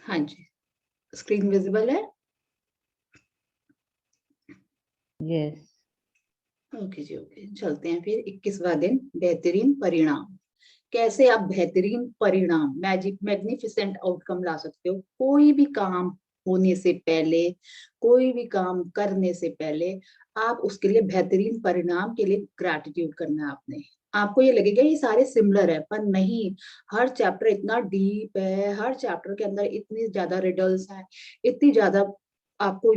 हाँ जी, screen visible है? Yes. Okay जी, okay, चलते हैं फिर। 21वां दिन, बेहतरीन परिणाम। कैसे आप बेहतरीन परिणाम, मैजिक मैग्निफिसेंट आउटकम ला सकते हो। कोई भी काम होने से पहले, कोई भी काम करने से पहले, आप उसके लिए बेहतरीन परिणाम के लिए ग्रैटिट्यूड करना है आपने। आपको ये लगेगा ये सारे सिमिलर है, पर नहीं। हर चैप्टर इतना डीप है, हर चैप्टर के अंदर इतनी ज्यादा रिडल्स हैं, इतनी ज्यादा आपको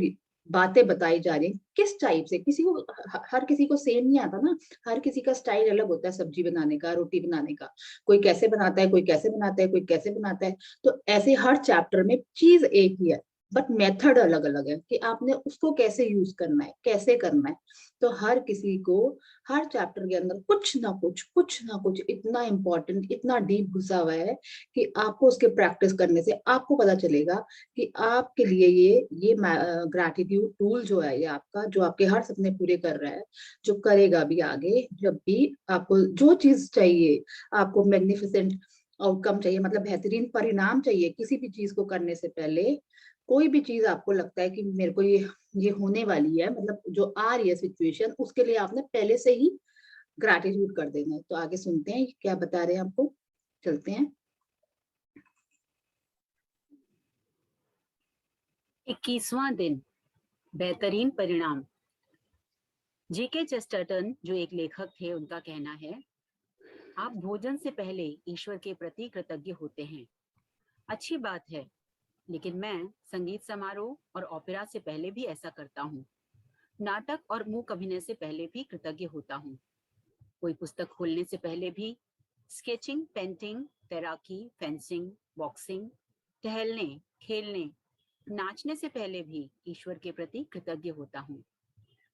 बातें बताई जा रही हैं। किस टाइप से, किसी को, हर किसी को सेम नहीं आता ना। हर किसी का स्टाइल अलग होता है, सब्जी बनाने का, रोटी बनाने का। कोई कैसे बनाता है, कोई कैसे बनाता है, कोई कैसे बनाता है। तो ऐसे हर चैप्टर में चीज एक ही है, बट मेथड अलग अलग है कि आपने उसको कैसे यूज करना है, कैसे करना है। तो हर किसी को हर चैप्टर के अंदर कुछ ना कुछ इतना इंपॉर्टेंट, इतना डीप घुसा हुआ है कि आपको उसके प्रैक्टिस करने से आपको पता चलेगा कि आपके लिए ये ग्रैटिट्यूड टूल जो है, ये आपका जो आपके हर सपने पूरे कर रहा है, जो करेगा भी आगे। जब भी आपको जो चीज चाहिए, आपको मैग्निफिसेंट आउटकम चाहिए, मतलब बेहतरीन परिणाम चाहिए किसी भी चीज को करने से पहले, कोई भी चीज आपको लगता है कि मेरे को ये होने वाली है, मतलब जो आ रही है सिचुएशन, उसके लिए आपने पहले से ही ग्रैटिट्यूड कर देना है। तो आगे सुनते हैं क्या बता रहे हैं आपको, चलते हैं। 21वां दिन, बेहतरीन परिणाम। जीके चेस्टरटन, जो एक लेखक थे, उनका कहना है, आप भोजन से पहले ईश्वर के प्रति कृतज्ञ होते हैं। अच्छी बात है, लेकिन मैं संगीत समारोह और ओपेरा से पहले भी ऐसा करता हूँ। नाटक और मूक अभिनय से पहले भी कृतज्ञ होता हूँ। कोई पुस्तक खोलने से पहले भी, स्केचिंग, पेंटिंग, तैराकी, फेंसिंग, बॉक्सिंग, टहलने, खेलने, नाचने से पहले भी ईश्वर के प्रति कृतज्ञ होता हूँ,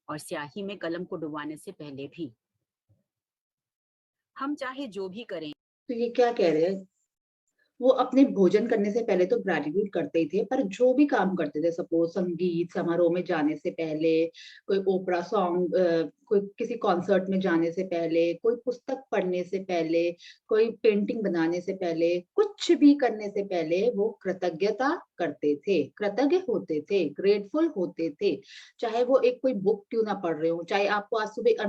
और स्याही में कलम को डुबाने से पहले भी। हम चाहे जो भी करें। तो ये क्या कह रहे हैं, वो अपने भोजन करने से पहले तो ग्रेटिट्यूड करते ही थे, पर जो भी काम करते थे, सपोज संगीत समारोह में जाने से पहले, कोई ओपरा सॉन्ग, कोई किसी कॉन्सर्ट में जाने से पहले, कोई पुस्तक पढ़ने से पहले, कोई पेंटिंग बनाने से पहले, कुछ भी करने से पहले वो कृतज्ञता करते थे, कृतज्ञ होते थे, ग्रेटफुल होते थे। चाहे वो एक कोई बुक क्यों ना पढ़ रहे हो, चाहे आपको आज सुबह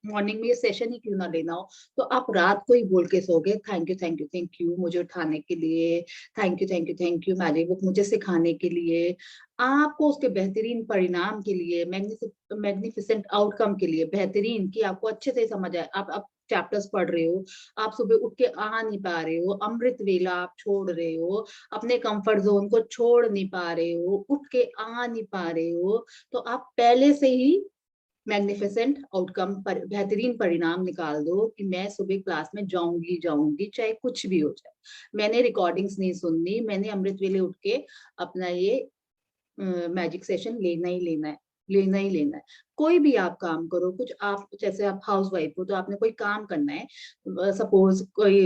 मॉर्निंग में ये सेशन ही क्यों ना लेना हो, तो आप रात को ही बोल के सोगे, thank you thank you thank you मुझे उठाने के लिए, thank you thank you thank you magic book मुझे सिखाने के लिए, आपको उसके बेहतरीन परिणाम के लिए, मैग्निफिसेंट आउटकम के लिए, बेहतरीन कि आपको अच्छे से समझ आए। आप चैप्टर्स पढ़ रहे हो, आप सुबह उठ के आ नहीं पा रहे हो, अमृत वेला आप छोड़ रहे हो, अपने कंफर्ट जोन को छोड़ नहीं पा रहे हो, उठ के आ नहीं पा रहे हो, तो आप पहले से ही मैग्निफिसेंट आउटकम पर बेहतरीन परिणाम निकाल दो कि मैं सुबह क्लास में जाऊंगी जाऊंगी, चाहे कुछ भी हो जाए। मैंने रिकॉर्डिंग्स नहीं सुननी, मैंने अमृत वेले उठ के अपना ये मैजिक सेशन लेना ही लेना है, लेना ही लेना है। कोई भी आप काम करो, कुछ आप जैसे आप हाउस वाइफ हो तो आपने कोई काम करना है, सपोज कोई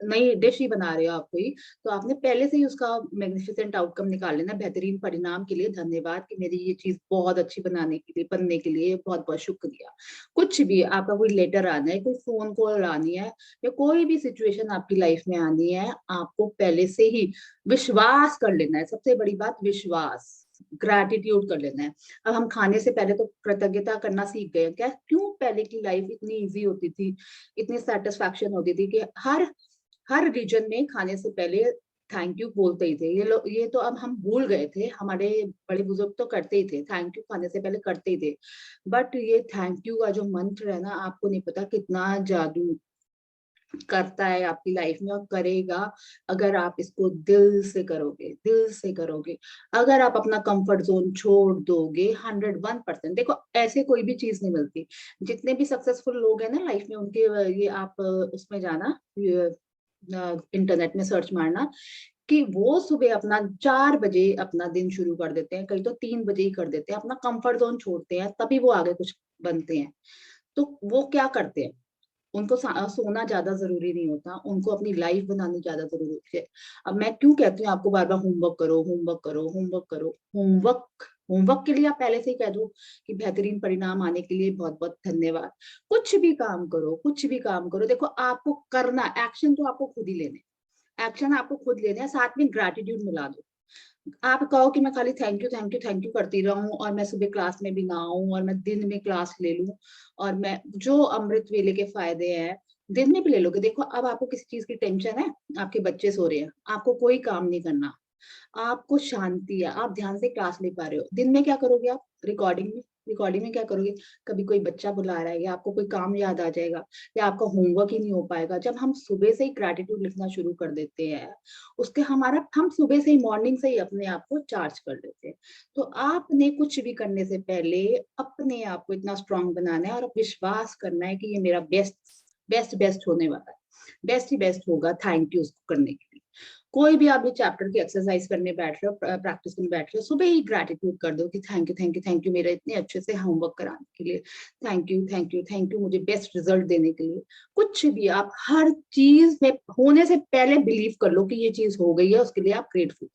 नई डिश ही बना रहे हो आप कोई, तो आपने पहले से ही उसका मैग्निफिसेंट आउटकम निकाल लेना, बेहतरीन परिणाम के लिए धन्यवाद कि मेरी ये चीज बहुत अच्छी बनाने के लिए, बनने के लिए बहुत बहुत शुक्रिया। कुछ भी आपका कोई लेटर आना है, कोई फोन कॉल आनी है, या कोई भी सिचुएशन आपकी लाइफ में आनी है, आपको पहले से ही विश्वास कर लेना है। सबसे बड़ी बात विश्वास, ग्रैटिट्यूड कर लेना है। अब हम खाने से पहले तो कृतज्ञता करना सीख गए क्या, क्यों पहले की लाइफ इतनी इजी होती थी, इतनी सेटिस्फैक्शन होती थी कि हर हर रीजन में खाने से पहले थैंक यू बोलते ही थे। ये लोग, ये तो अब हम भूल गए थे, हमारे बड़े बुजुर्ग तो करते ही थे, थैंक यू खाने से पहले करते ही थे। बट ये थैंक यू का जो मंत्र है ना, आपको नहीं पता कितना जादू करता है आपकी लाइफ में, और करेगा अगर आप इसको दिल से करोगे, दिल से करोगे। अगर आप अपना कंफर्ट जोन छोड़ दोगे, 101%, देखो ऐसे कोई भी चीज नहीं मिलती। जितने भी सक्सेसफुल लोग हैं ना लाइफ में, उनके ये आप उसमें जाना, इंटरनेट में सर्च मारना कि वो सुबह अपना 4 बजे अपना दिन शुरू कर देते हैं, कई तो 3 बजे ही कर देते हैं, अपना कंफर्ट जोन छोड़ते हैं, तभी वो आगे कुछ बनते हैं। तो वो क्या करते हैं, उनको सोना ज्यादा जरूरी नहीं होता, उनको अपनी लाइफ बनानी ज्यादा जरूरी होती है। अब मैं क्यों कहती हूँ आपको बार बार होमवर्क करो, होमवर्क करो, होमवर्क करो, होमवर्क, होमवर्क के लिए आप पहले से ही कह दो कि बेहतरीन परिणाम आने के लिए बहुत बहुत धन्यवाद। कुछ भी काम करो, कुछ भी काम करो, देखो आपको करना, एक्शन तो आपको खुद ही लेने, एक्शन आपको खुद लेना है, साथ में ग्रैटिट्यूड मिला दो। आप कहो कि मैं खाली thank you thank you thank you करती रहूं और मैं सुबह क्लास में भी ना आऊं और मैं दिन में क्लास ले लूं और मैं जो अमृत वेले के फायदे हैं दिन में भी ले लोगे। देखो अब आपको किसी चीज की टेंशन है, आपके बच्चे सो रहे हैं, आपको कोई काम नहीं करना, आपको शांति है, आप ध्यान से क्लास ले पा रहे हो, दिन में क्या करोगे आप? रिकॉर्डिंग में क्या करोगे? कभी कोई बच्चा बुला रहा है या आपको कोई काम याद आ जाएगा या आपका होमवर्क ही नहीं हो पाएगा। जब हम सुबह से ही ग्रैटिट्यूड लिखना शुरू कर देते हैं, उसके हम सुबह से ही मॉर्निंग से ही अपने आप को चार्ज कर देते हैं। तो आपने कुछ भी करने से पहले अपने आप को इतना स्ट्रांग बनाना है और विश्वास करना है कि ये मेरा बेस्ट बेस्ट बेस्ट होने वाला है, बेस्ट ही बेस्ट होगा। थैंक यू उसको करने के लिए। कोई भी आप ये चैप्टर की एक्सरसाइज करने बैठ रहे हो, प्रैक्टिस करने बैठ रहे हो, सुबह ही ग्रैटिट्यूड कर दो कि thank you thank you thank you मेरा इतने अच्छे से होमवर्क कराने के लिए, thank you thank you thank you मुझे बेस्ट रिजल्ट देने के लिए। कुछ भी आप हर चीज में होने से पहले बिलीव कर लो कि ये चीज हो गई है, उसके लिए आप ग्रेटफुल।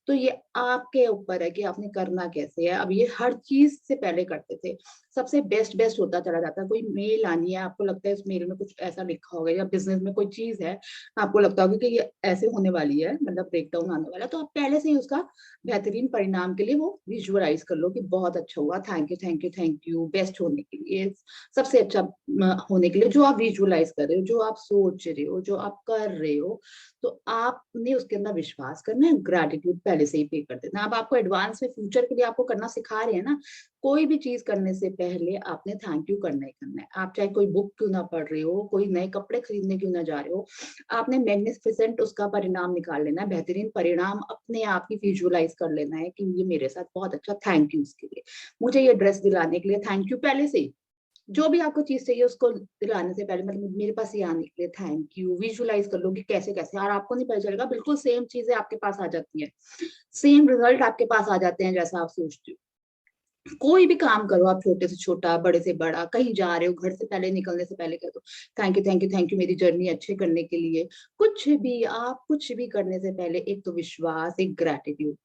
तो ये आपके ऊपर है कि आपने करना कैसे है। अब ये हर चीज से पहले करते थे, सबसे बेस्ट बेस्ट होता चला जाता है। कोई मेल आनी है, आपको लगता है इस मेल में कुछ ऐसा लिखा होगा, या बिजनेस में कोई चीज है आपको लगता होगा कि ये ऐसे होने वाली है, मतलब ब्रेकडाउन आने वाला है, तो आप पहले से ही उसका बेहतरीन परिणाम के लिए वो विजुअलाइज कर लो कि बहुत अच्छा हुआ, thank you thank you thank you, best होने के लिए, सबसे अच्छा होने के लिए जो आप विजुअलाइज कर रहे हो, जो आप सोच रहे हो, जो आप कर रहे हो। तो आपने उसके अंदर विश्वास करना है, ग्रैटिट्यूड पहले से ही पे कर देना। अब आपको एडवांस में फ्यूचर के लिए आपको करना सिखा रहे हैं ना, कोई भी चीज करने से पहले आपने थैंक यू करना ही करना है। आप चाहे कोई बुक क्यों ना पढ़ रहे हो, कोई नए कपड़े खरीदने क्यों ना जा रहे हो, आपने मैग्निफिसेंट उसका परिणाम निकाल लेना है, बेहतरीन परिणाम अपने आप ही विजुअलाइज कर लेना है कि ये मेरे साथ बहुत अच्छा, थैंक यू इसके लिए, मुझे ये ड्रेस दिलाने के लिए थैंक यू। पहले से ही जो भी आपको चीज चाहिए उसको दिलाने से पहले, मतलब मेरे पास ये आने के लिए थैंक यू, विजुअलाइज कर लो कि कैसे कैसे, और आपको नहीं पता चलेगा, बिल्कुल सेम चीजें आपके पास आ जाती है, सेम रिजल्ट आपके पास आ जाते हैं जैसा आप सोचते हो। कोई भी काम करो आप, छोटे से छोटा बड़े से बड़ा, कहीं जा रहे हो घर से पहले निकलने से पहले कह दो thank you thank you thank you मेरी जर्नी अच्छे करने के लिए। कुछ भी आप कुछ भी करने से पहले एक तो विश्वास, एक ग्रैटिट्यूड।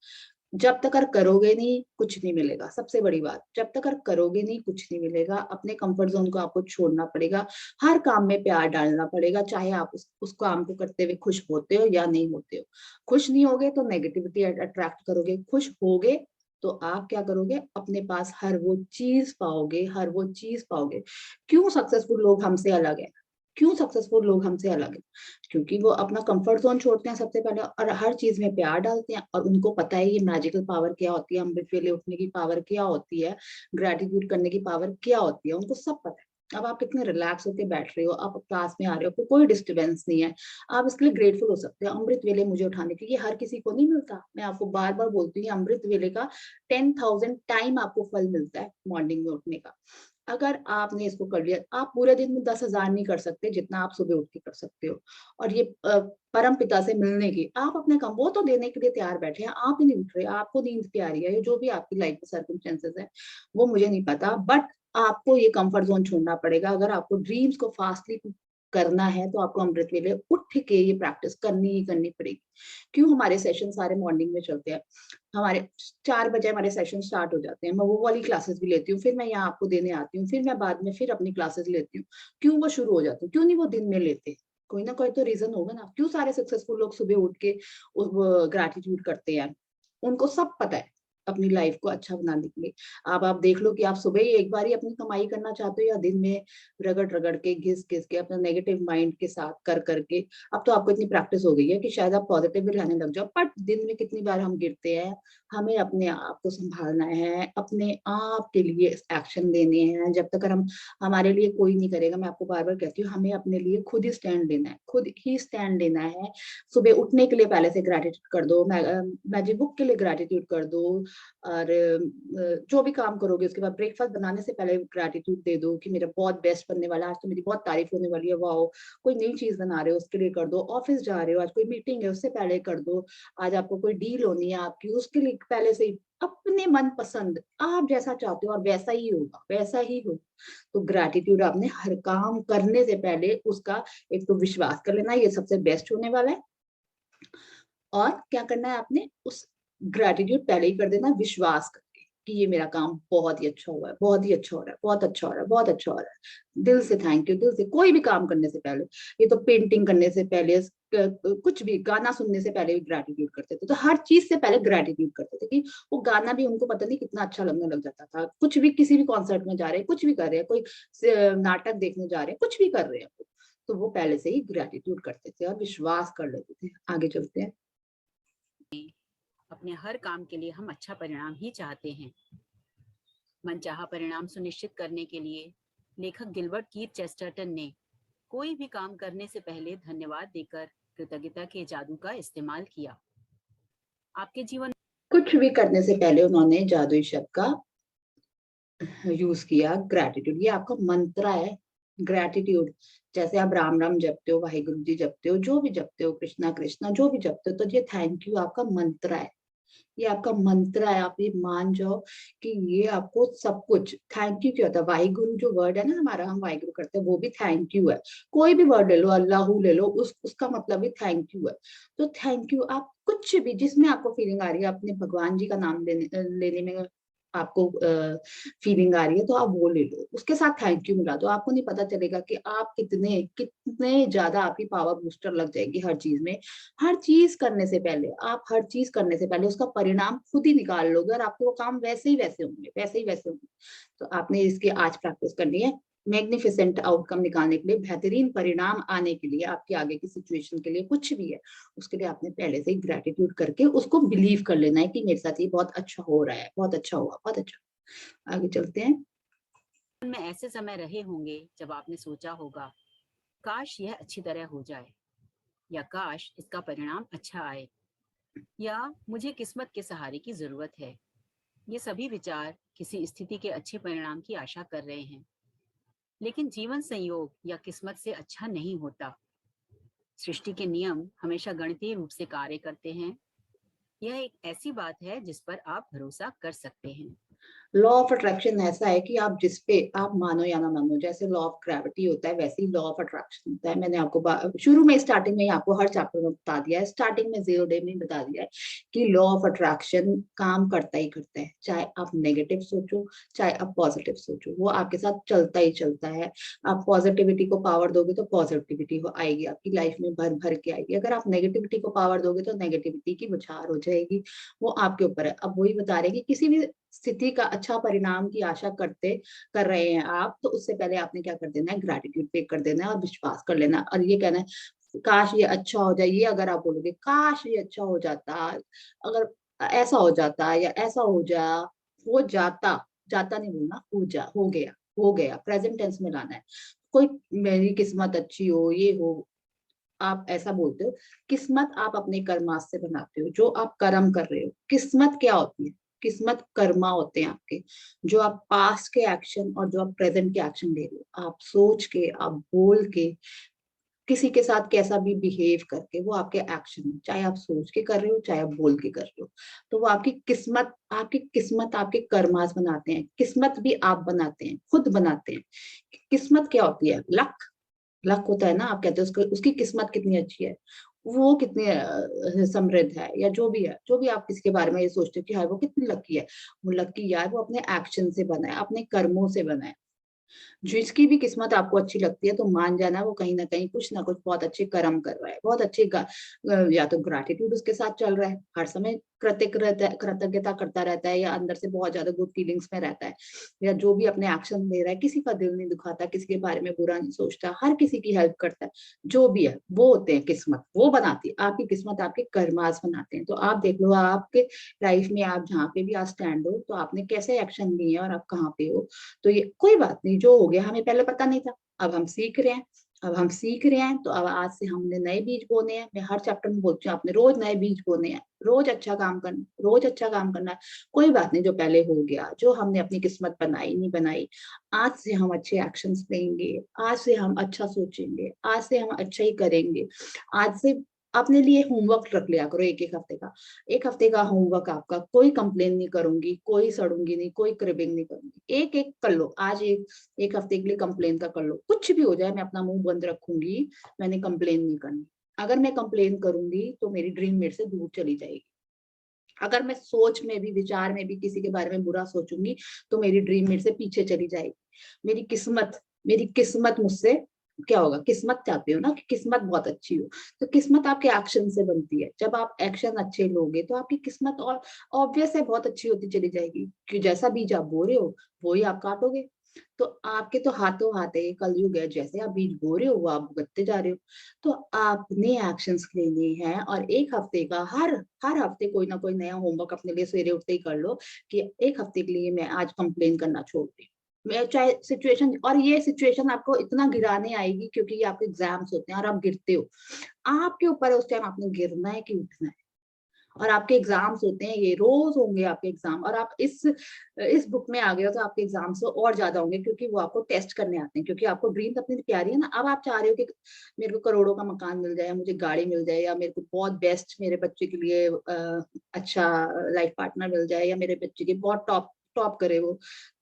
जब तक करोगे नहीं कुछ नहीं मिलेगा। सबसे बड़ी बात, जब तक करोगे नहीं कुछ नहीं मिलेगा। अपने कंफर्ट जोन को आपको छोड़ना पड़ेगा, हर काम में प्यार डालना पड़ेगा, चाहे आप उस काम को करते हुए खुश होते हो या नहीं होते हो। खुश नहीं होगे तो नेगेटिविटी अट्रैक्ट करोगे, खुश होगे तो आप क्या करोगे, अपने पास हर वो चीज पाओगे, हर वो चीज पाओगे। क्यों सक्सेसफुल लोग हमसे अलग है? क्यों सक्सेसफुल लोग हमसे अलग है? क्योंकि वो अपना कंफर्ट जोन छोड़ते हैं सबसे पहले और हर चीज में प्यार डालते हैं, और उनको पता है ये मैजिकल पावर क्या होती है, अमृत वेले उठने की पावर क्या होती है, ग्रेटिट्यूड करने की पावर क्या होती है, उनको सब पता है। अब आप कितने रिलैक्स होकर बैठ रहे हो, आप क्लास में आ रहे हो, आपको कोई डिस्टर्बेंस नहीं है, आप इसके लिए ग्रेटफुल हो सकते हैं। अमृत वेले मुझे उठाने के लिए हर किसी को नहीं मिलता, मैं आपको बार बार बोलती हूँ, अमृत वेले का 10,000 टाइम आपको फल मिलता है मॉर्निंग में उठने का। अगर आपने इसको कर लिया, आप पूरे दिन में 10,000 नहीं कर सकते जितना आप सुबह उठ के कर सकते हो। और ये परम पिता से मिलने की, आप अपने काम वो तो देने के लिए तैयार बैठे हैं, आप ही नहीं उठ रहे, आपको नींद प्यारी है, जो भी आपकी लाइफ में सर्कमस्टेंसेस है वो मुझे नहीं पता, बट आपको ये कंफर्ट जोन छोड़ना पड़ेगा। अगर आपको ड्रीम्स को फास्टली करना है तो आपको अमृत वेले उठ के ये प्रैक्टिस करनी ही करनी पड़ेगी। क्यों हमारे सेशन सारे मॉर्निंग में चलते हैं, हमारे 4 बजे हमारे सेशन स्टार्ट हो जाते हैं, मैं वो वाली क्लासेस भी लेती हूँ, फिर मैं यहाँ आपको देने आती हूँ, फिर मैं बाद में फिर अपनी क्लासेस लेती हूँ। क्यों वो शुरू हो जाते हैं, क्यों नहीं वो दिन में लेते? कोई ना कोई तो रीजन होगा ना, क्यों सारे सक्सेसफुल लोग सुबह उठ के ग्रैटिट्यूड करते हैं? उनको सब पता है अपनी लाइफ को अच्छा बनाने के लिए। अब आप देख लो कि आप सुबह ही एक बार ही अपनी कमाई करना चाहते हो या दिन में रगड़ रगड़ के घिस घिस के अपना नेगेटिव माइंड के साथ कर करके। अब तो आपको इतनी प्रैक्टिस हो गई है कि शायद आप पॉजिटिव भी रहने लग जाओ, बट दिन में कितनी बार हम गिरते हैं। हमें अपने आप को संभालना है, अपने आप के लिए एक्शन लेने हैं। जब तक हम हमारे लिए कोई नहीं करेगा, मैं आपको बार बार कहती हूँ, हमें अपने लिए खुद ही स्टैंड लेना है, खुद ही स्टैंड लेना है। सुबह उठने के लिए पहले से ग्रैटिट्यूड कर दो, मैजिक बुक के लिए ग्रैटिट्यूड कर दो, और जो भी काम करोगे उसके बाद ब्रेकफास्ट बनाने से पहले ग्रैटिट्यूड दे दो कि मेरा बहुत बेस्ट बनने वाला है, आज तो मेरी बहुत तारीफ होने वाली है, वाओ। कोई नई चीज बना रहे हो उसके लिए कर दो, ऑफिस जा रहे हो आज कोई मीटिंग है उससे पहले कर दो, आज आपको कोई डील होनी है आपकी उसके लिए पहले से ही अपने मन पसंद आप जैसा चाहते हो और वैसा ही होगा, वैसा ही हो। तो ग्रैटिट्यूड आपने हर काम करने से पहले उसका एक तो विश्वास कर लेना ये सबसे बेस्ट होने वाला है, और क्या करना है आपने उस ग्रैटिट्यूड पहले ही कर देना विश्वास करके कि ये मेरा काम बहुत ही अच्छा हुआ है, बहुत ही अच्छा हो रहा है, बहुत अच्छा हो रहा है, बहुत अच्छा हो रहा है। दिल से थैंक यू, दिल से कोई भी काम करने से पहले, ये तो पेंटिंग करने से पहले, कुछ भी गाना सुनने से पहले भी ग्रैटिट्यूड करते थे, तो हर चीज से पहले ग्रैटिट्यूड करते थे कि वो गाना भी उनको पता नहीं कितना अच्छा लगने लग जाता था। कुछ भी, किसी भी कॉन्सर्ट में जा रहे हैं, कुछ भी कर रहे हैं, कोई नाटक देखने जा रहे हैं, कुछ भी कर रहे हैं, तो वो पहले से ही ग्रैटिट्यूड करते थे और विश्वास कर लेते थे। आगे चलते हैं। अपने हर काम के लिए हम अच्छा परिणाम ही चाहते हैं। मनचाहा परिणाम सुनिश्चित करने के लिए लेखक गिलबर्ट कीथ चेस्टरटन ने कोई भी काम करने से पहले धन्यवाद देकर कृतज्ञता के जादू का इस्तेमाल किया। आपके जीवन कुछ भी करने से पहले उन्होंने जादुई शब्द का यूज किया, ग्रैटिट्यूड। ये आपका मंत्र है, ग्रैटिट्यूड। जैसे आप राम राम जपते हो, वाहिगुरु जी जपते हो, जो भी जपते हो, कृष्णा कृष्णा जो भी जपते हो, तो ये थैंक यू आपका मंत्र है। ये आपका मंत्र है। आप ये मान जाओ कि ये आपको सब कुछ थैंक यू क्या होता है। वाहिगुरु जो वर्ड है ना हमारा, हम वाहिगुरु करते हैं, वो भी थैंक यू है। कोई भी वर्ड ले लो, अल्लाह ले लो, उसका मतलब भी थैंक यू है। तो थैंक यू, आप कुछ भी जिसमें आपको फीलिंग आ रही है, अपने भगवान जी का नाम लेने में आपको फीलिंग आ रही है, तो आप वो ले लो, उसके साथ थैंक यू मिला दो। आपको नहीं पता चलेगा कि आप कितने कितने ज्यादा आपकी पावर बूस्टर लग जाएगी हर चीज में। हर चीज करने से पहले, आप हर चीज करने से पहले उसका परिणाम खुद ही निकाल लोगे और आपके वो काम वैसे ही वैसे होंगे, वैसे ही वैसे होंगे। तो आपने इसकी आज प्रैक्टिस करनी है। मैग्निफिसेंट आउटकम निकालने के लिए, बेहतरीन परिणाम आने के लिए, आपकी आगे की सिचुएशन के लिए, कुछ भी है, उसके लिए आपने पहले से ही ग्रेटिट्यूड करके उसको बिलीव कर लेना है कि मेरे साथ ये बहुत अच्छा हो रहा है, बहुत अच्छा हुआ, बहुत अच्छा। आगे चलते हैं। में ऐसे समय रहे होंगे जब आपने सोचा होगा, काश यह अच्छी तरह हो जाए, या काश इसका परिणाम अच्छा आए, या मुझे किस्मत के सहारे की जरूरत है। ये सभी विचार किसी स्थिति के अच्छे परिणाम की आशा कर रहे हैं, लेकिन जीवन संयोग या किस्मत से अच्छा नहीं होता। सृष्टि के नियम हमेशा गणितीय रूप से कार्य करते हैं। यह एक ऐसी बात है जिस पर आप भरोसा कर सकते हैं। लॉ ऑफ अट्रैक्शन ऐसा है कि आप जिस पे आप मानो या ना मानो, जैसे लॉ ऑफ ग्रेविटी होता है वैसे ही लॉ ऑफ अट्रैक्शन होता है। मैंने आपको शुरू में स्टार्टिंग में ही आपको हर चैप्टर में बता दिया है, स्टार्टिंग में 0 डे में बता दिया है कि लॉ ऑफ अट्रैक्शन काम करता ही करता है। चाहे आप नेगेटिव सोचो, चाहे आप पॉजिटिव सोचो, वो आपके साथ चलता ही चलता है। आप पॉजिटिविटी को पावर दोगे तो पॉजिटिविटी आएगी आपकी लाइफ में, भर भर के आएगी। अगर आप नेगेटिविटी को पावर दोगे तो नेगेटिविटी की बौछार हो जाएगी। वो आपके ऊपर है। अब वही बता रहे हैं कि किसी भी स्थिति का अच्छा परिणाम की आशा कर रहे हैं आप, तो उससे पहले आपने क्या कर देना है, ग्रैटिट्यूड पे कर देना है और विश्वास कर लेना और ये कहना है काश ये अच्छा हो जाए। ये अगर आप बोलोगे काश ये अच्छा हो जाता, अगर ऐसा हो जाता या ऐसा हो जाता, जाता नहीं बोलना, हो गया, हो गया, प्रेजेंट टेंस में लाना है। कोई मेरी किस्मत अच्छी हो, ये हो, आप ऐसा बोलते हो। किस्मत आप अपने कर्मास से बनाते हो, जो आप कर्म कर रहे हो। किस्मत क्या होती है? किस्मत कर्मा होते हैं आपके, जो आप पास्ट के एक्शन और जो आप प्रेजेंट के एक्शन ले रहे हो। आप सोच के, आप बोल के, किसी के साथ कैसा भी बिहेव करके, वो आपके एक्शन है। चाहे आप सोच के कर रहे हो, चाहे आप बोल के कर रहे हो, तो वो आपकी किस्मत आपके कर्मास बनाते हैं। किस्मत भी आप बनाते हैं, खुद बनाते हैं। किस्मत क्या होती है? लक। लक होता है ना, आप कहते हो उसकी किस्मत कितनी अच्छी है, वो कितनी समृद्ध है, या जो भी है, जो भी आप किसी के बारे में ये सोचते हो कि हाँ वो कितनी लकी है, वो लकी यार वो अपने एक्शन से बना है, अपने कर्मों से बना है। जिसकी भी किस्मत आपको अच्छी लगती है तो मान जाना वो कहीं ना कुछ बहुत अच्छे कर्म कर रहा है, बहुत अच्छे या तो ग्रैटिट्यूड उसके साथ चल रहा है, हर समय कृतज्ञता करता रहता है, या अंदर से बहुत ज्यादा गुड फीलिंग्स में रहता है, या जो भी अपने एक्शन ले रहा है, किसी का दिल नहीं दुखाता, किसी के बारे में बुरा नहीं सोचता, हर किसी की हेल्प करता है, जो भी है, वो होते हैं किस्मत। वो बनाती है आपकी किस्मत, आपके कर्मास बनाते हैं। तो आप देख लो आपके लाइफ में, आप जहाँ पे भी आज स्टैंड हो, तो आपने कैसे एक्शन लिए और आप कहाँ पे हो। तो ये कोई बात नहीं, जो हो गया हमें पहले पता नहीं था, अब हम सीख रहे हैं। तो अब आज से हमने नए बीज बोने हैं। मैं हर चैप्टर में बोलती हूँ, आपने रोज नए बीज बोने हैं, रोज अच्छा काम करना, रोज अच्छा काम करना है। कोई बात नहीं, जो पहले हो गया, जो हमने अपनी किस्मत बनाई नहीं बनाई, आज से हम अच्छे एक्शंस लेंगे, आज से हम अच्छा सोचेंगे, आज से हम अच्छा ही करेंगे। आज से अपने लिए होमवर्क रख लिया करो, एक हफ्ते का होमवर्क आपका। कोई कंप्लेन नहीं करूंगी, कोई सड़ूंगी नहीं, कोई क्रिबिंग नहीं करूंगी। एक एक कर लो आज, एक हफ्ते के लिए कंप्लेन का कर लो। कुछ भी हो जाए मैं अपना मुंह बंद रखूंगी, मैंने कंप्लेन नहीं करनी। अगर मैं कंप्लेन करूंगी तो मेरी ड्रीम मेरे से दूर चली जाएगी। अगर मैं सोच में भी, विचार में भी किसी के बारे में बुरा सोचूंगी तो मेरी ड्रीम मेरे से पीछे चली जाएगी। मेरी किस्मत मुझसे क्या होगा, किस्मत चाहते हो ना कि किस्मत बहुत अच्छी हो, तो किस्मत आपके एक्शन से बनती है। जब आप एक्शन अच्छे लोगे तो आपकी किस्मत और ऑब्वियस है बहुत अच्छी होती चली जाएगी, कि जैसा बीज आप बो रहे हो वो ही आप काटोगे। तो आपके तो हाथों हाथ है, ये कलयुग है, जैसे आप बीज बो रहे हो वो आप भुगतते जा रहे हो। तो आपने एक्शंस लेने हैं, और एक हफ्ते का हर हर हफ्ते कोई ना कोई नया होमवर्क अपने लिए सवेरे उठते ही कर लो, कि एक हफ्ते के लिए मैं आज कंप्लेन करना छोड़ रही हूँ। मैं चाहे सिचुएशन, और ये सिचुएशन आपको इतना गिराने आएगी क्योंकि ये आपके एग्जाम्स होते हैं और आप गिरते हो, आपके ऊपर है उस टाइम आपने गिरना है कि उठना है। और आपके एग्जाम्स होते हैं, ये रोज होंगे आपके एग्जाम, और आप इस बुक में आ गए हो तो आपके एग्जाम्स तो और ज्यादा होंगे, क्योंकि वो आपको टेस्ट करने आते हैं, क्योंकि आपको ड्रीम अपनी प्यारी है ना। अब आप चाह रहे हो कि मेरे को करोड़ों का मकान मिल जाए, मुझे गाड़ी मिल जाए, या मेरे को बहुत बेस्ट मेरे बच्चे के लिए अच्छा लाइफ पार्टनर मिल जाए, या मेरे बच्चे के बहुत टॉप टॉप करे वो।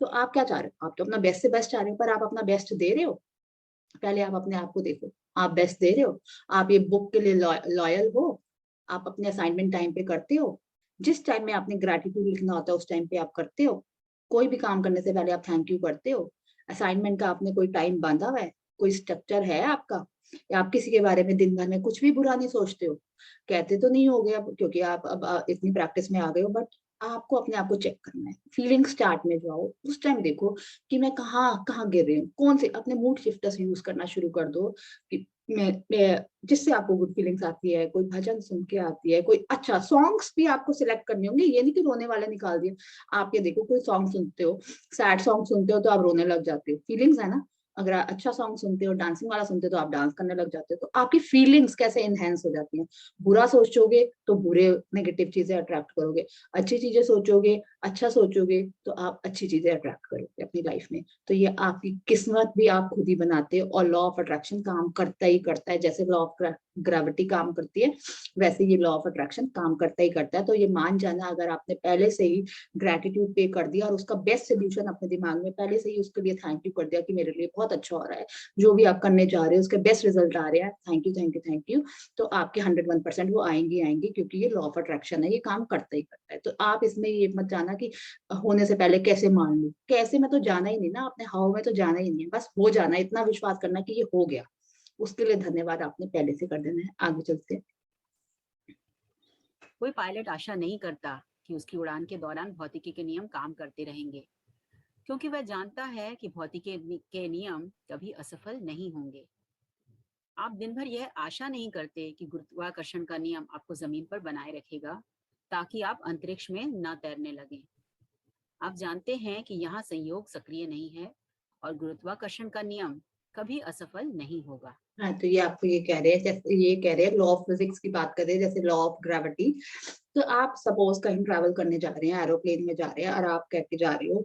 तो आप क्या चाह रहे हो, आप तो अपना बेस्ट से बेस्ट चाह रहे हो, पर आप अपना बेस्ट दे रहे हो? पहले आप अपने आप को देखो, आप बेस्ट दे रहे हो? आप ये बुक के लिए लॉयल हो? आप अपने असाइनमेंट टाइम पे करते हो? जिस टाइम में आपने ग्रेटिट्यूड लिखना होता है उस टाइम पे आप करते हो? कोई भी काम करने से पहले आप थैंक यू करते हो? असाइनमेंट का आपने कोई टाइम बांधा हुआ है, कोई स्ट्रक्चर है आपका, या आप किसी के बारे में दिन भर में कुछ भी बुरा नहीं सोचते हो? कहते तो नहीं होगे अब, क्योंकि आप अब इतनी प्रैक्टिस में आ गए हो, बट आपको अपने आप को चेक करना है। फीलिंग स्टार्ट में जाओ, उस टाइम देखो कि मैं कहाँ कहाँ गिर रही हूँ, कौन से अपने मूड शिफ्टर्स यूज करना शुरू कर दो, कि मैं जिससे आपको गुड फीलिंग्स आती है, कोई भजन सुन के आती है, कोई अच्छा सॉन्ग्स भी आपको सिलेक्ट करने होंगे, ये नहीं कि रोने वाले निकाल दिए। आप ये देखो, कोई सॉन्ग सुनते हो, सैड सॉन्ग सुनते हो तो आप रोने लग जाते हो, फीलिंग्स है ना। अगर आप अच्छा सॉन्ग सुनते हो, डांसिंग वाला सुनते हो, तो आप डांस करने लग जाते हो। तो आपकी फीलिंग्स कैसे एनहेंस हो जाती हैं। बुरा सोचोगे तो बुरे नेगेटिव चीजें अट्रैक्ट करोगे, अच्छी चीजें सोचोगे, अच्छा सोचोगे, तो आप अच्छी चीजें अट्रैक्ट करोगे अपनी लाइफ में। तो ये आपकी किस्मत भी आप खुद ही बनाते हो, और लॉ ऑफ अट्रैक्शन काम करता ही करता है। जैसे लॉ ऑफ ग्रेविटी काम करती है, वैसे ये लॉ ऑफ अट्रैक्शन काम करता ही करता है। तो ये मान जाना, अगर आपने पहले से ही ग्रेटिट्यूड पे कर दिया और उसका बेस्ट सोल्यूशन अपने दिमाग में पहले से ही उसके लिए थैंक यू कर दिया, कि मेरे लिए बहुत अच्छा हो रहा है, जो भी आप करने जा रहे हो उसके बेस्ट रिजल्ट आ रहे हैं, thank you thank you thank you, तो आपके 101% वो आएंगी आएंगी, क्योंकि ये लॉ ऑफ अट्रैक्शन है, ये काम करता ही करता है। तो आप इसमें ये मत जाना कि होने से पहले कैसे मान लूं, कैसे में तो जाना ही नहीं ना, अपने हाव में तो जाना ही नहीं है, बस हो जाना, इतना विश्वास करना कि ये हो गया। उसके लिए धन्यवाद आपने पहले से कर देना है। आगे चलते हैं। कोई पायलट आशा नहीं करता कि उसकी उड़ान के दौरान भौतिकी के नियम काम करते रहेंगे, क्योंकि वह जानता है कि भौतिकी के नियम कभी असफल नहीं होंगे। आप दिन भर यह आशा नहीं करते कि गुरुत्वाकर्षण का नियम आपको जमीन पर बनाए रखेगा ताकि आप अंतरिक्ष में न तैरने लगें। आप जानते हैं कि यहाँ संयोग सक्रिय नहीं है और गुरुत्वाकर्षण का नियम कभी असफल नहीं होगा। हाँ, तो ये आपको ये कह रहे हैं, जैसे ये कह रहे हैं लॉ ऑफ फिजिक्स की बात कर रहे हैं, जैसे लॉ ऑफ ग्रेविटी। तो आप सपोज कहीं ट्रैवल करने जा रहे हैं, एरोप्लेन में जा रहे हैं, और आप कह के जा रहे हो,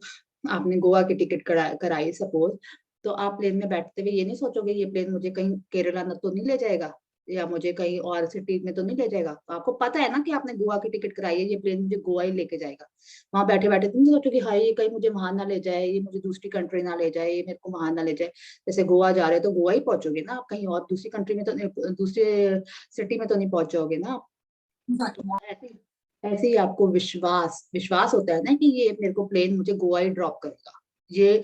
आपने गोवा की टिकट कराई सपोज, तो आप प्लेन में बैठते हुए ये नहीं सोचोगे ये प्लेन मुझे कहीं केरला न तो नहीं ले जाएगा, या मुझे कहीं और सिटी में तो नहीं ले जाएगा। तो आपको पता है ना कि आपने गोवा की टिकट कराई है, ये प्लेन मुझे गोवा ही लेके जाएगा। वहां बैठे बैठे तुम नहीं सोचोगे हाय ये कहीं मुझे वहां ना ले जाए, ये मुझे दूसरी कंट्री ना ले जाए, ये मेरे को वहां ना ले जाए। जैसे गोवा जा रहे हो तो गोवा ही पहुंचोगे ना, आप कहीं और दूसरी कंट्री में तो दूसरे सिटी में तो नहीं पहुंचोगे ना। तो ऐसे ही आपको विश्वास विश्वास होता है ना कि ये मेरे को प्लेन मुझे गोवा ही ड्रॉप करेगा, ये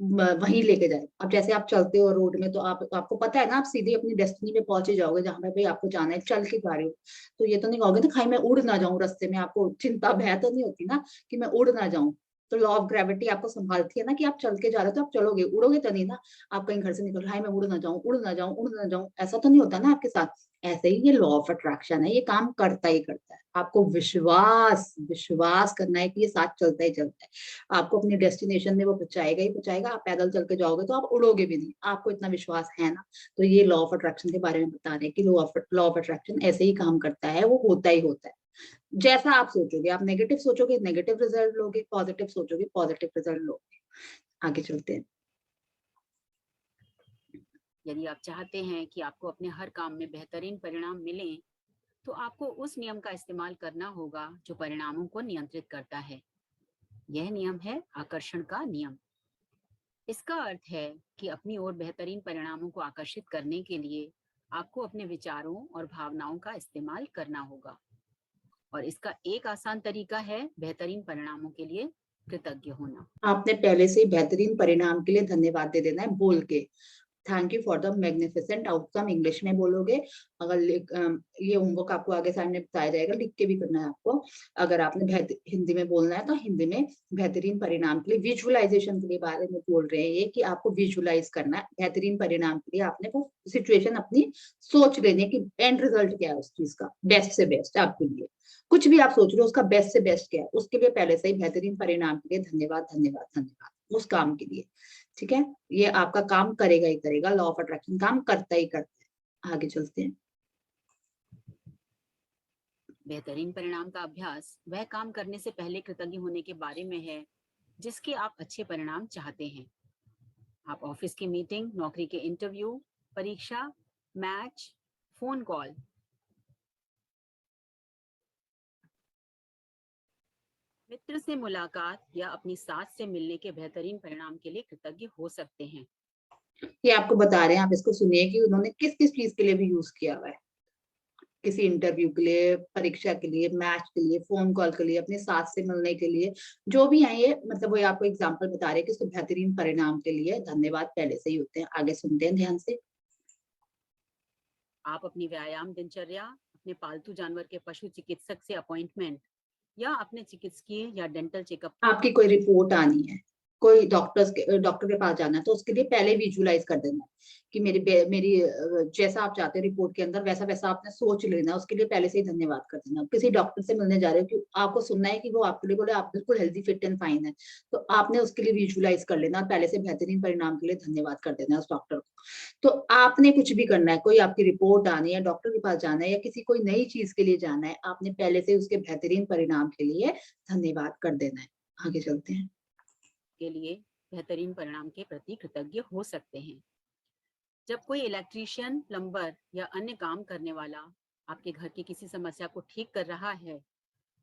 वहीं लेके जाए। अब जैसे आप चलते हो रोड में, तो आपको पता है ना आप सीधे अपनी डेस्टिनी पे पहुंचे जाओगे, जहां पे भाई आपको जाना है, चल के जा रहे हो। तो ये तो नहीं कहोगे ना खाई मैं उड़ ना जाऊं रास्ते में, आपको चिंता भय तो नहीं होती ना कि मैं उड़ ना जाऊं। तो लॉ ऑफ ग्रेविटी आपको संभालती है ना कि आप चल के जा रहे हो तो आप चलोगे, उड़ोगे तो नहीं ना। आप कहीं घर से निकल हाय मैं उड़ ना जाऊं उड़ ना जाऊं उड़ ना जाऊं, ऐसा तो नहीं होता ना आपके साथ। ऐसे ही ये लॉ ऑफ अट्रैक्शन है, ये काम करता ही करता है। आपको विश्वास विश्वास करना है कि ये साथ चलता ही चलता है, आपको अपनी डेस्टिनेशन में वो पहुंचाएगा ही पहुंचाएगा। आप पैदल चल के जाओगे तो आप उड़ोगे भी नहीं, आपको इतना विश्वास है ना। तो ये लॉ ऑफ अट्रैक्शन के बारे में बता रहे हैं कि लॉ ऑफ अट्रैक्शन ऐसे ही काम करता है, वो होता ही होता है। जैसा आप सोचोगे, आप नेगेटिव सोचोगे नेगेटिव रिजल्ट लोगे, पॉजिटिव सोचोगे पॉजिटिव रिजल्ट लोगे। आगे चलते हैं। यदि आप चाहते हैं कि आपको अपने हर काम में बेहतरीन परिणाम मिलें, तो आपको उस नियम का इस्तेमाल करना होगा जो परिणामों को नियंत्रित करता है। यह नियम है आकर्षण का नियम। इसका अर्थ है कि अपनी ओर बेहतरीन परिणामों को आकर्षित करने के लिए आपको अपने विचारों और भावनाओं का इस्तेमाल करना होगा। और इसका एक आसान तरीका है बेहतरीन परिणामों के लिए कृतज्ञ होना। आपने पहले से ही बेहतरीन परिणाम के लिए धन्यवाद दे देना है बोल के। Thank you for the magnificent outcome English में बोलोगे। अगर ये होमवर्क आपको आगे सामने बताया जाएगा, लिख के भी करना है आपको। अगर आपने हिंदी में बोलना है तो हिंदी में बेहतरीन परिणाम के लिए विजुअलाइजेशन के लिए बारे में बोल रहे हैं ये, कि आपको विजुअलाइज करना है बेहतरीन परिणाम के लिए। आपने वो सिचुएशन अपनी सोच लेनी है कि एंड रिजल्ट क्या है उस चीज का, बेस्ट से बेस्ट आपके लिए। कुछ भी आप सोच रहे हो उसका बेस्ट से बेस्ट क्या है, उसके लिए पहले से ही बेहतरीन परिणाम के लिए धन्यवाद धन्यवाद धन्यवाद उस काम के लिए। ठीक है, ये आपका काम करेगा ही करेगा, लॉ ऑफ अट्रैक्शन काम करता ही करता है। आगे चलते हैं। बेहतरीन परिणाम का अभ्यास वह काम करने से पहले कृतज्ञ होने के बारे में है जिसके आप अच्छे परिणाम चाहते हैं। आप ऑफिस की मीटिंग, नौकरी के इंटरव्यू, परीक्षा, मैच, फोन कॉल, मित्र से मुलाकात या अपनी सास से मिलने के बेहतरीन परिणाम के लिए कृतज्ञ हो सकते हैं। ये आपको बता रहे हैं, आप इसको सुनिए कि उन्होंने किस किस चीज के लिए भी यूज किया हुआ है। किसी इंटरव्यू के लिए, परीक्षा के लिए, मैच के लिए, फोन कॉल के लिए, अपने साथ से मिलने के लिए, जो भी है ये, मतलब वो आपको एग्जांपल बता रहे हैं कि इसके बेहतरीन परिणाम के लिए धन्यवाद पहले से ही होते हैं। आगे सुनते हैं ध्यान से। आप अपनी व्यायाम दिनचर्या, अपने पालतू जानवर के पशु चिकित्सक से अपॉइंटमेंट या अपने चिकित्सकीय या डेंटल चेकअप, आपकी कोई रिपोर्ट आनी है, कोई डॉक्टर के पास जाना है, तो उसके लिए पहले विजुअलाइज कर देना कि मेरी जैसा आप चाहते हैं रिपोर्ट के अंदर वैसा वैसा आपने सोच लेना, उसके लिए पहले से ही धन्यवाद कर देना। किसी डॉक्टर से मिलने जा रहे हो कि आपको सुनना है कि वो आपके लिए बोले आप बिल्कुल हेल्दी फिट एंड फाइन है, तो आपने उसके लिए विजुअलाइज कर लेना और पहले से बेहतरीन परिणाम के लिए धन्यवाद कर देना उस डॉक्टर को। तो आपने कुछ भी करना है, कोई आपकी रिपोर्ट आनी है, डॉक्टर के पास जाना है या किसी कोई नई चीज के लिए जाना है, आपने पहले से उसके बेहतरीन परिणाम के लिए धन्यवाद कर देना है। आगे चलते हैं। के लिए बेहतरीन परिणाम के प्रति कृतज्ञ हो सकते हैं। जब कोई इलेक्ट्रीशियन, प्लम्बर या अन्य काम करने वाला आपके घर की किसी समस्या को ठीक कर रहा है,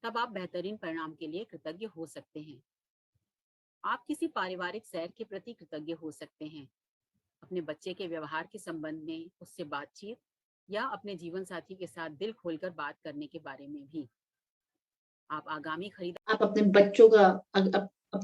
तब आप बेहतरीन परिणाम के लिए कृतज्ञ हो सकते हैं। आप किसी पारिवारिक सैर के प्रति कृतज्ञ हो सकते हैं, अपने बच्चे के व्यवहार के संबंध में उससे बातचीत या अपने जीवन साथी के साथ दिल खोलकर बात करने के बारे में भी। आप आगामी खरीद आप अपने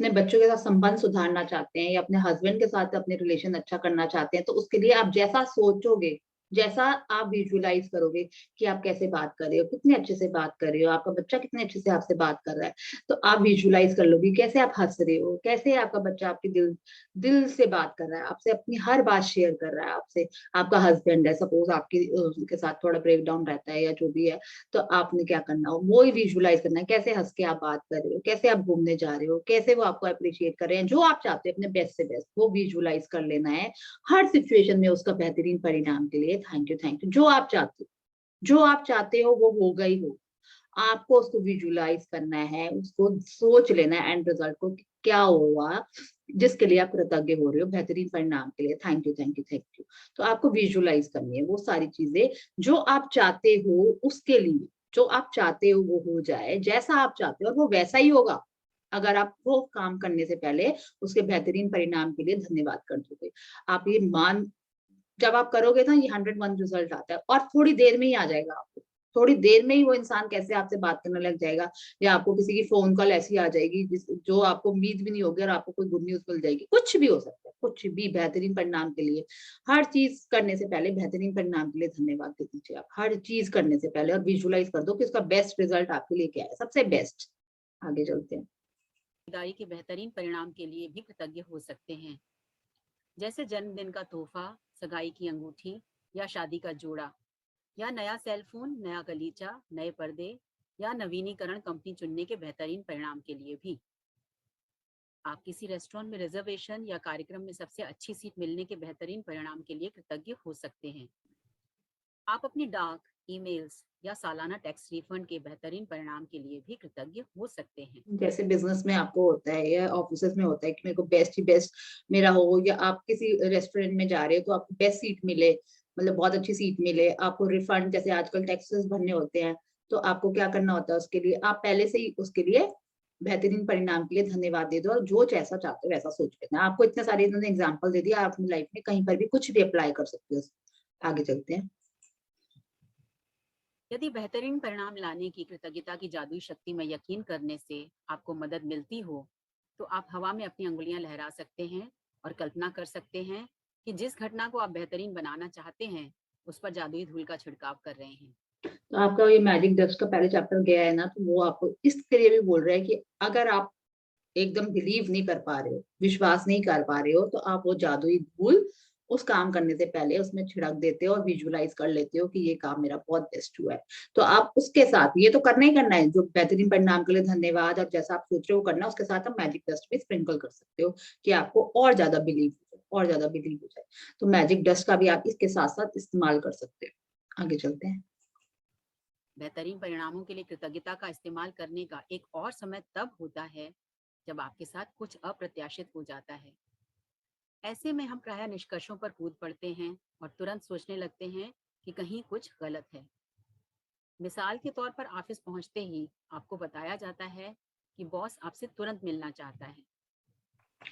बच्चों के साथ संबंध सुधारना चाहते हैं या अपने हस्बैंड के साथ अपने रिलेशन अच्छा करना चाहते हैं, तो उसके लिए आप जैसा सोचोगे, जैसा आप विजुअलाइज करोगे कि आप कैसे बात कर रहे हो, कितने अच्छे से बात कर रहे हो, आपका बच्चा कितने अच्छे से आपसे बात कर रहा है, तो आप विजुअलाइज कर लोगे कैसे आप हंस रहे हो, कैसे आपका बच्चा आपके दिल दिल से बात कर रहा है, आपसे अपनी हर बात शेयर कर रहा है। आपसे आपका हस्बैंड है, सपोज आपके उसके साथ थोड़ा ब्रेक डाउन रहता है या जो भी है, तो आपने क्या करना हो, वो ही विजुअलाइज करना है, कैसे हंस के आप बात कर रहे हो, कैसे आप घूमने जा रहे हो, कैसे वो आपको अप्रिशिएट कर रहे हैं, जो आप चाहते हो अपने बेस्ट से बेस्ट वो विजुअलाइज कर लेना है। हर सिचुएशन में उसका बेहतरीन परिणाम के लिए थैंक यू, जो आप चाहते हो, जो आप चाहते हो वो होगा ही हो। आपको उसको विजुअलाइज करना है, उसको सोच लेना है एंड रिजल्ट को कि क्या हुआ, जिसके लिए आप कृतज्ञ हो रहे हो बेहतरीन परिणाम के लिए। Thank you thank you thank you. तो आपको विजुअलाइज करनी है वो सारी चीजें जो आप चाहते हो, उसके लिए जो आप चाहते हो वो हो जाए, जैसा आप चाहते हो और वो वैसा ही होगा। अगर आप वो काम करने से पहले उसके बेहतरीन परिणाम के लिए धन्यवाद कर दोगे, आप ये मान जब आप करोगे ना, ये 101 रिजल्ट आता है और थोड़ी देर में ही आ जाएगा आपको। थोड़ी देर में ही वो इंसान कैसे आपसे बात करने लग जाएगा, या आपको किसी की फोन कॉल ऐसी आ जाएगी जो आपको उम्मीद भी नहीं होगी और आपको कोई गुड न्यूज मिल जाएगी। कुछ भी हो सकता है, कुछ भी बेहतरीन परिणाम के लिए। हर चीज करने से पहले बेहतरीन परिणाम के लिए धन्यवाद दे दीजिए आप, हर चीज करने से पहले, और विजुअलाइज कर दो कि उसका बेस्ट रिजल्ट आपके लिए क्या है, सबसे बेस्ट। आगे चलते हैं। खरीदारी के बेहतरीन परिणाम के लिए भी कृतज्ञ हो सकते हैं, जैसे जन्मदिन का तोहफा, सगाई की अंगूठी या शादी का जोड़ा, या नया सेल फोन, नया गलीचा, नए पर्दे या नवीनीकरण कंपनी चुनने के बेहतरीन परिणाम के लिए भी। आप किसी रेस्टोरेंट में रिजर्वेशन या कार्यक्रम में सबसे अच्छी सीट मिलने के बेहतरीन परिणाम के लिए कृतज्ञ हो सकते हैं। आप अपनी डाक, ईमेल्स या सालाना टैक्स रिफंड के बेहतरीन परिणाम के लिए भी कृतज्ञ हो सकते हैं। जैसे बिजनेस में आपको होता है या ऑफिस में होता है कि मेरे को बेस्ट ही बेस्ट मेरा हो, या आप किसी रेस्टोरेंट में जा रहे हो तो आपको बेस्ट सीट मिले, मतलब बहुत अच्छी सीट मिले, आपको रिफंड, जैसे आजकल टैक्सेस भरने होते हैं, तो आपको क्या करना होता है, उसके लिए आप पहले से ही उसके लिए बेहतरीन परिणाम के लिए धन्यवाद दे दो और जो जैसा चाहते हो वैसा सोच लेना। आपको इतने सारे इन्होंने एग्जाम्पल दे दिया, आप अपनी लाइफ में कहीं पर भी कुछ भी अप्लाई कर सकते हो। आगे चलते हैं। यदि बेहतरीन परिणाम लाने की कृतज्ञता की जादुई शक्ति में यकीन करने से आपको मदद मिलती हो, तो आप हवा में अपनी अंगुलियां लहरा सकते हैं और कल्पना कर सकते हैं कि जिस घटना को आप बेहतरीन बनाना चाहते हैं उस पर जादुई धूल का छिड़काव कर रहे हैं। तो आपका ये मैजिक डस्ट का पहले चैप्टर गया है ना, तो वो आपको इसके लिए भी बोल रहा है कि अगर आप एकदम बिलीव नहीं कर पा रहे हो, विश्वास नहीं कर पा रहे हो, तो आप वो जादुई धूल उस काम करने से पहले उसमें छिड़क देते हो और विजुलाइज कर लेते हो कि ये काम मेरा बहुत बेस्ट हुआ है। तो आप उसके साथ ये तो करना ही करना है, जो बेहतरीन परिणाम के लिए धन्यवाद और जैसा आप सोच रहे हो करना, उसके साथ आप मैजिक डस्ट भी स्प्रिंकल कर सकते हो कि आपको और ज्यादा बिलीव हो जाए, और ज्यादा बिलीव हो जाए। तो मैजिक डस्ट का भी आप इसके साथ साथ इस्तेमाल कर सकते हो। आगे चलते हैं। बेहतरीन परिणामों के लिए कृतज्ञता का इस्तेमाल करने का एक और समय तब होता है जब आपके साथ कुछ अप्रत्याशित हो जाता है। ऐसे में हम प्रायः निष्कर्षों पर कूद पड़ते हैं और तुरंत सोचने लगते हैं कि कहीं कुछ गलत है। मिसाल के तौर पर ऑफिस पहुंचते ही आपको बताया जाता है कि बॉस आपसे तुरंत मिलना चाहता है।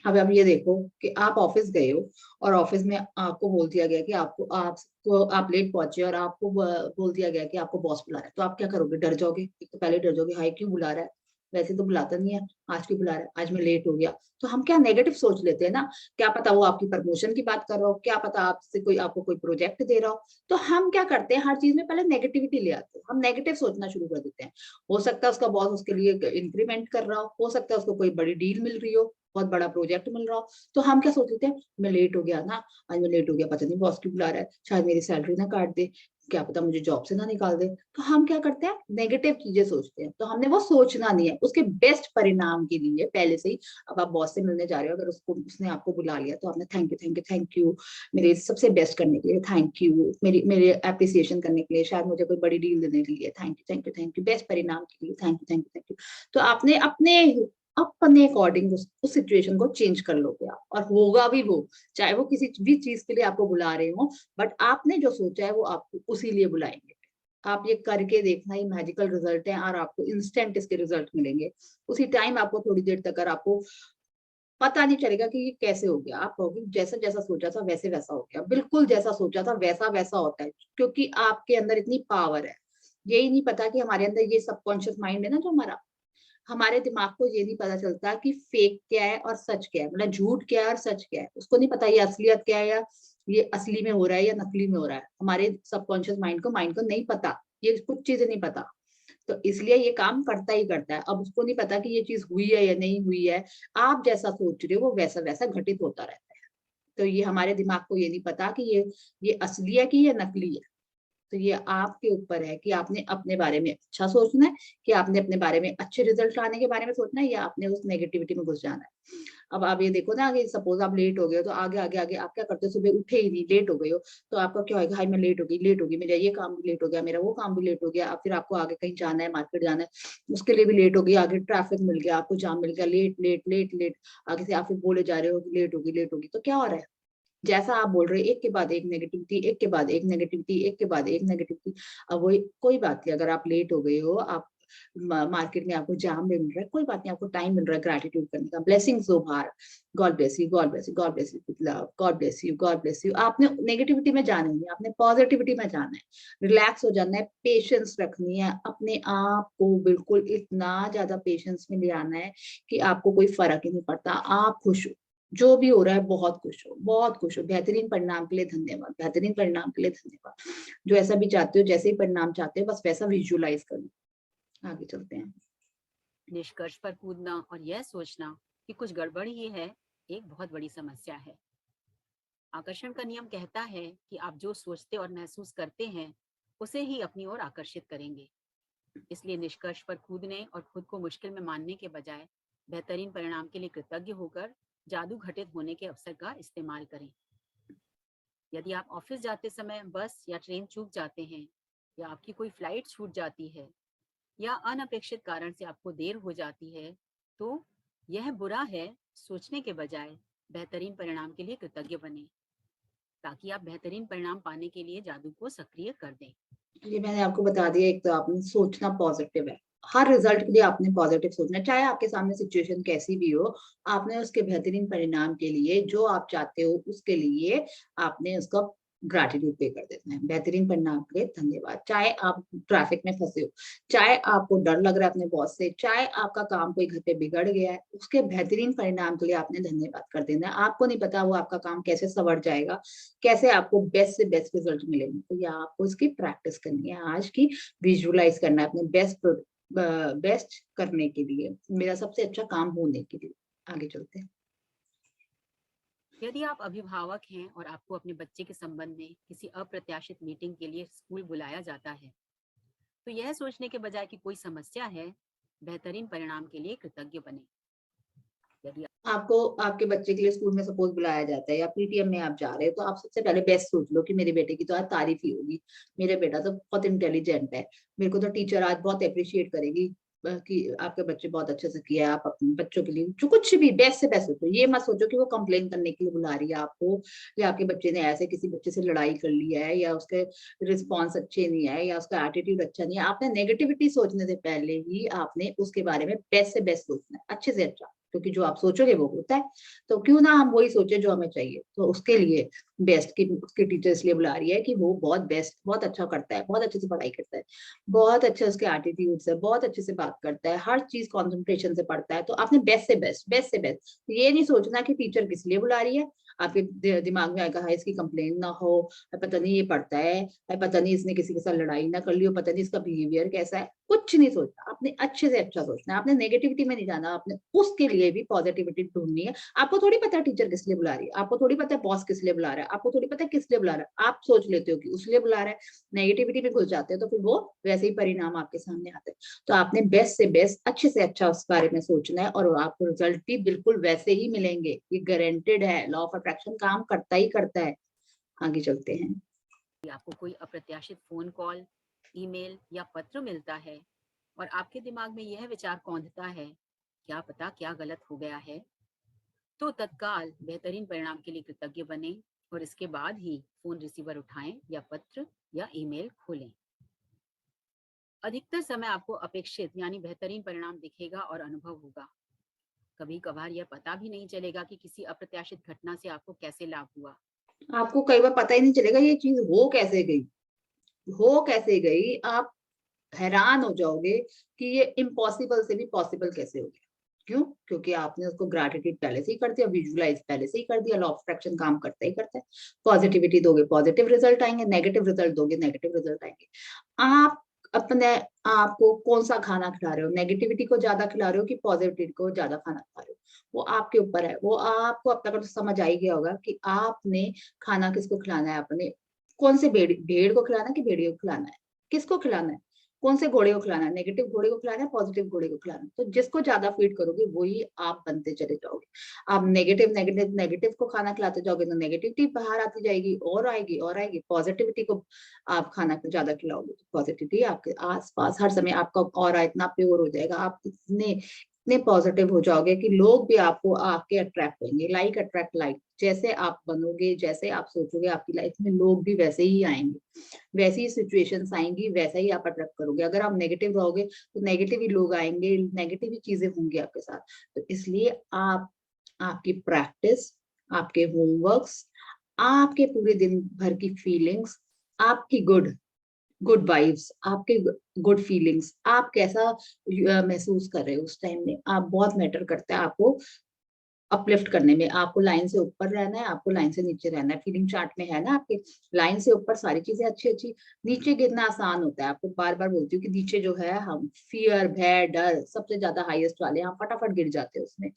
अब ये देखो कि आप ऑफिस गए हो और ऑफिस में आपको बोल दिया गया कि आप लेट पहुंचे और आपको बोल दिया गया कि आपको बॉस बुला रहा है, तो आप क्या करोगे? डर जाओगे। एक तो पहले डर जाओगे, हाय क्यों बुला रहा है, वैसे तो बुलाता नहीं है, आज क्यों बुला रहा है, आज मैं लेट हो गया। तो हम क्या नेगेटिव सोच लेते हैं ना, क्या पता वो आपकी प्रमोशन की बात कर रहा हो, क्या पता आपसे कोई आपको कोई प्रोजेक्ट दे रहा हो। तो हम क्या करते हैं, हर चीज में पहले नेगेटिविटी ले आते हैं, हम नेगेटिव सोचना शुरू कर देते हैं। हो सकता है उसका बॉस उसके लिए इंक्रीमेंट कर रहा हो सकता है उसको कोई बड़ी डील मिल रही हो, बहुत बड़ा प्रोजेक्ट मिल रहा हो। तो हम क्या सोच लेते हैं, मैं लेट हो गया ना, आज मैं लेट हो गया, पता नहीं बॉस क्यों बुला रहा है, शायद मेरी सैलरी ना काट दे, क्या पता मुझे जॉब से ना निकाल दे। तो हम क्या करते हैं, नेगेटिव चीजें सोचते हैं। तो हमने वो सोचना नहीं है, उसके बेस्ट परिणाम के लिए पहले से ही। अब आप बॉस से मिलने जा रहे हो, अगर उसने आपको बुला लिया, तो आपने thank you thank you thank you, मेरे सबसे बेस्ट करने के लिए थैंक यू, मेरे अप्रिसिएशन करने के लिए, शायद मुझे कोई बड़ी डील देने के लिए thank you thank you thank you, best परिणाम के लिए thank you thank you thank you. तो आपने अपने अकॉर्डिंग उस सिचुएशन को चेंज कर लोगे आप, और होगा भी वो, चाहे वो किसी भी चीज के लिए आपको बुला रहे हो, बट आपने जो सोचा है वो आपको उसी लिए बुलाएंगे। आप ये करके देखना, ये मैजिकल रिजल्ट है और आपको इंस्टेंट इसके रिजल्ट मिलेंगे। उसी टाइम आपको थोड़ी देर तक अगर आपको पता नहीं चलेगा कि ये कैसे हो गया, आप कहोगे जैसा जैसा सोचा था वैसे वैसा हो गया, बिल्कुल जैसा सोचा था वैसा वैसा होता है, क्योंकि आपके अंदर इतनी पावर है। यही नहीं पता कि हमारे अंदर ये सबकॉन्शियस माइंड है ना, जो हमारे दिमाग को ये नहीं पता चलता कि फेक क्या है और सच क्या है, मतलब झूठ क्या है और सच क्या है, उसको नहीं पता ये असलियत क्या है, या ये असली में हो रहा है या नकली में हो रहा है। हमारे सबकॉन्शियस माइंड को नहीं पता, ये कुछ चीजें नहीं पता। तो इसलिए ये काम करता ही करता है। अब उसको नहीं पता कि ये चीज हुई है या नहीं हुई है, आप जैसा सोच रहे हो वो वैसा वैसा घटित होता रहता है। तो ये हमारे दिमाग को ये नहीं पता कि ये असली है कि ये नकली है। तो ये आपके ऊपर है कि आपने अपने बारे में अच्छा सोचना है, कि आपने अपने बारे में अच्छे रिजल्ट लाने के बारे में सोचना है, या आपने उस नेगेटिविटी में घुस जाना है। अब आप ये देखो ना, कि सपोज आप लेट हो गए हो, तो आगे आगे आगे आप क्या करते हो, सुबह उठे ही नहीं, लेट हो गए हो, तो आपका क्या होगा, हाय मैं लेट हो गई, मेरा ये काम भी लेट हो गया, मेरा वो काम भी लेट हो गया। अब फिर आपको आगे कहीं जाना है, मार्केट जाना है, उसके लिए भी लेट हो गई, आगे ट्रैफिक मिल गया, आपको जाम मिल गया, लेट लेट लेट लेट, आगे से आप फिर बोले जा रहे हो कि लेट होगी। तो क्या हो रहा है, जैसा आप बोल रहे हो, एक के बाद एक नेगेटिविटी, एक के बाद एक नेगेटिविटी, एक के बाद एक नेगेटिविटी। अब वो कोई बात नहीं, अगर आप लेट हो गए हो, आप मार्केट में आपको जाम मिल रहा है, कोई बात नहीं, आपको टाइम मिल रहा है ग्रेटिट्यूड करने का, ब्लेसिंग्स दो बाहर, God bless you, God bless you, God bless you with love, God bless you, God bless you. आपने नेगेटिविटी में जाना नहीं, आपने पॉजिटिविटी में जाना है, रिलैक्स हो जाना है, पेशेंस रखनी है, अपने आप को बिल्कुल इतना ज्यादा पेशेंस में ले आना है कि आपको कोई फर्क ही नहीं पड़ता, आप खुश हो, जो भी हो रहा है बहुत खुश हो, बहुत खुश हो। बेहतरीन परिणाम के लिए धन्यवाद, बेहतरीन परिणाम के लिए धन्यवाद। जो ऐसा भी चाहते हो, जैसे ही परिणाम चाहते हो, बस वैसा विजुलाइज कर लो। आगे चलते हैं। निष्कर्ष पर कूदना और यह सोचना कि कुछ गड़बड़ ही है एक बहुत बड़ी समस्या है। आकर्षण का नियम कहता है कि आप जो सोचते और महसूस करते हैं उसे ही अपनी ओर आकर्षित करेंगे। इसलिए निष्कर्ष पर कूदने और खुद को मुश्किल में मानने के बजाय बेहतरीन परिणाम के लिए कृतज्ञ होकर जादू घटित होने के अवसर का इस्तेमाल करें। यदि आप ऑफिस जाते समय बस या ट्रेन चूक जाते हैं, या आपकी कोई फ्लाइट छूट जाती है, या अनपेक्षित कारण से आपको देर हो जाती है, तो यह बुरा है सोचने के बजाय बेहतरीन परिणाम के लिए कृतज्ञ बने, ताकि आप बेहतरीन परिणाम पाने के लिए जादू को सक्रिय कर दें। ये मैंने आपको बता दिया, एक तो आपने सोचना पॉजिटिव है, हर रिजल्ट के लिए आपने पॉजिटिव सोचना है, चाहे आपके सामने सिचुएशन कैसी भी हो, आपने उसके बेहतरीन परिणाम के लिए, जो आप चाहते हो उसके लिए आपने उसका ग्रैटिट्यूड पे कर देना है। बेहतरीन परिणाम के लिए धन्यवाद। चाहे आप ट्रैफिक में फंसे हो, चाहे आपको डर लग रहा है अपने बॉस से, चाहे आपका काम कोई घर पे बिगड़ गया है, उसके बेहतरीन परिणाम के लिए आपने धन्यवाद कर देना है। आपको नहीं पता वो आपका काम कैसे संवर जाएगा, कैसे आपको बेस्ट से बेस्ट रिजल्ट मिलेंगे। तो ये आपको इसकी प्रैक्टिस करनी है, आज की विजुअलाइज करना है अपने बेस्ट करने के लिए, मेरा सबसे अच्छा काम होने के लिए। आगे चलते हैं। यदि आप अभिभावक हैं और आपको अपने बच्चे के संबंध में किसी अप्रत्याशित मीटिंग के लिए स्कूल बुलाया जाता है, तो यह सोचने के बजाय कि कोई समस्या है, बेहतरीन परिणाम के लिए कृतज्ञ बने। यदि आपको आपके बच्चे के लिए स्कूल में सपोज बुलाया जाता है या पीटीएम में आप जा रहे हो, तो आप सबसे पहले बेस्ट सोच लो कि मेरे बेटे की तो आज तारीफ ही होगी, मेरा बेटा तो बहुत इंटेलिजेंट है, मेरे को तो टीचर आज बहुत अप्रिशिएट करेगी कि आपके बच्चे बहुत अच्छे से किया है। आप अपने बच्चों के लिए जो कुछ भी बेस्ट से बेस्ट सोचो, ये मत सोचो कि वो कंप्लेन करने के लिए बुला रही है आपको, या आपके बच्चे ने ऐसे किसी बच्चे से लड़ाई कर ली है, या उसके रिस्पॉन्स अच्छे नहीं है, या उसका एटीट्यूड अच्छा नहीं है। आपने नेगेटिविटी सोचने से पहले ही आपने उसके बारे में बेस्ट से बेस्ट सोचना है, अच्छे से अच्छा, क्योंकि जो आप सोचोगे वो होता है। तो क्यों ना हम वही सोचे जो हमें चाहिए। तो उसके लिए बेस्ट की उसकी टीचर इसलिए बुला रही है कि वो बहुत बेस्ट, बहुत अच्छा करता है, बहुत अच्छे से पढ़ाई करता है, बहुत अच्छे उसके एटीट्यूड से, बहुत अच्छे से बात करता है, हर चीज कॉन्सेंट्रेशन से पढ़ता है। तो आपने बेस्ट से बेस्ट, बेस्ट से बेस्ट, ये नहीं सोचना कि टीचर किस लिए बुला रही है। आपके दिमाग में आएगा हाय इसकी कंप्लेन ना हो, पता नहीं ये पढ़ता है, पता नहीं इसने किसी के साथ लड़ाई ना कर ली हो, पता नहीं इसका बिहेवियर कैसा है। कुछ नहीं सोचना, आपने अच्छे से अच्छा सोचना है, आपने नेगेटिविटी में नहीं जाना, आपने उसके लिए भी पॉजिटिविटी ढूंढनी है। आपको थोड़ी पता है टीचर किस लिए बुला रही है, आपको थोड़ी पता है बॉस किस लिए बुला रहा है, आपको थोड़ी पता है किस लिए बुला रहा है, आप सोच लेते हो कि उस लिए बुला रहा है, नेगेटिविटी में घुस जाते हैं तो फिर वो वैसे ही परिणाम आपके सामने आते हैं। तो आपने बेस्ट से बेस्ट, अच्छे से अच्छा उस बारे में सोचना है और आपको रिजल्ट भी बिल्कुल वैसे ही मिलेंगे, ये गारंटेड है, लॉ ऑफ अट्रैक्शन काम करता ही करता है। आगे चलते हैं। आपको कोई अप्रत्याशित फोन कॉल, ईमेल या पत्र मिलता है और आपके दिमाग में यह विचार कौंधता है, क्या पता क्या गलत हो गया है, तो तत्काल बेहतरीन परिणाम के लिए कृतज्ञ बने और इसके बाद ही फोन रिसीवर उठाएं या पत्र या ईमेल खोलें। अधिकतर समय आपको अपेक्षित यानी बेहतरीन परिणाम दिखेगा और अनुभव होगा। कभी कभार यह पता भी नहीं चलेगा कि किसी अप्रत्याशित घटना से आपको कैसे लाभ हुआ। आपको कई बार पता ही नहीं चलेगा ये चीज हो कैसे गई, हो कैसे गई। आप हैरान हो जाओगे कि ये इम्पॉसिबल से भी पॉसिबल कैसे हो गया। क्यों? क्योंकि आपने उसको ग्रैटिट्यूड पहले से ही कर दिया, विजुअलाइज पहले से ही कर दिया, लॉ ऑफ अट्रैक्शन काम करता ही करता है। पॉजिटिविटी दोगे पॉजिटिव रिजल्ट आएंगे, नेगेटिव रिजल्ट दोगे नेगेटिव रिजल्ट आएंगे। आप अपने आपको कौन सा खाना खिला रहे हो, नेगेटिविटी को ज्यादा खिला रहे हो कि पॉजिटिविटी को ज्यादा खाना खिला रहे हो, वो आपके ऊपर है। वो आपको अब तक तो समझ आ ही गया होगा कि आपने खाना किसको खिलाना है, अपने कौन से भेड़ को खिलाना है कि भेड़िए को खिलाना है, किसको खिलाना है, कौन से घोड़े को खिलाना है, नेगेटिव घोड़े को खिलाना है पॉजिटिव घोड़े को खिलाना है। तो जिसको ज्यादा फीड करोगे वही आप बनते चले जाओगे। आप नेगेटिव नेगेटिव नेगेटिव को खाना खिलाते जाओगे तो नेगेटिविटी बाहर आती जाएगी और आएगी और आएगी। पॉजिटिविटी को आप खाना ज्यादा खिलाओगे तो पॉजिटिविटी आपके आसपास हर समय, आपका ऑरा इतना प्योर हो जाएगा, आप इतने पॉजिटिव हो जाओगे कि लोग भी आपको आके अट्रैक्ट होंगे। लाइक अट्रैक्ट लाइक, जैसे आप बनोगे, जैसे आप सोचोगे, आपकी लाइफ में लोग भी वैसे ही आएंगे, वैसी ही सिचुएशंस आएंगी, वैसा ही आप अट्रैक्ट करोगे। अगर आप नेगेटिव रहोगे तो नेगेटिव ही लोग आएंगे, नेगेटिव ही चीजें होंगी आपके साथ। तो इसलिए आप, आपकी प्रैक्टिस, आपके होमवर्क्स, आपके पूरे दिन भर की फीलिंग्स, आपकी गुड गुड वाइब्स, आपके गुड फीलिंग्स, आप कैसा महसूस कर रहे हो उस टाइम में, आप बहुत मैटर करता है आपको अपलिफ्ट करने में। आपको लाइन से ऊपर रहना है, आपको लाइन से नीचे रहना है। फीलिंग चार्ट में है ना आपके, लाइन से ऊपर सारी चीजें अच्छी अच्छी, नीचे गिरना आसान होता है। आपको बार बार बोलती हूँ कि नीचे जो है हम फियर, भय, डर सबसे ज्यादा हाईएस्ट वाले, हम फटाफट गिर जाते हैं उसमें।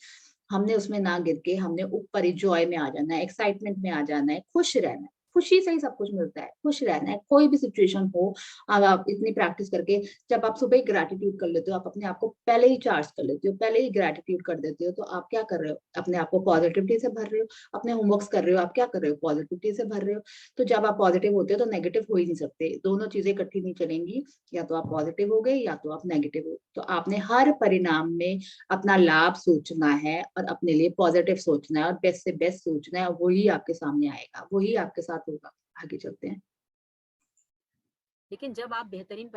हमने उसमें ना गिर के हमने ऊपर ही जॉय में आ जाना है, एक्साइटमेंट में आ जाना है, खुश रहना है। खुशी से ही सब कुछ मिलता है, खुश रहना है कोई भी सिचुएशन हो। अब आप इतनी प्रैक्टिस करके, जब आप सुबह ही ग्रैटिट्यूड कर लेते हो, आप अपने आप को पहले ही चार्ज कर लेते हो, पहले ही ग्रैटिट्यूड कर देते हो, तो आप क्या कर रहे हो, अपने आप को पॉजिटिविटी से भर रहे हो। अपने होमवर्क्स कर रहे हो, आप क्या कर रहे हो, पॉजिटिविटी से भर रहे हो। तो जब आप पॉजिटिव होते हो तो नेगेटिव हो ही नहीं सकते, दोनों चीजें इकट्ठी नहीं चलेंगी। या तो आप पॉजिटिव हो गए या तो आप नेगेटिव हो। तो आपने हर परिणाम में अपना लाभ सोचना है और अपने लिए पॉजिटिव सोचना है और बेस्ट से बेस्ट सोचना है, और वही आपके सामने आएगा, वही आपके साथ होगा। आगे चलते हैं। लेकिन जब आप बेहतरीन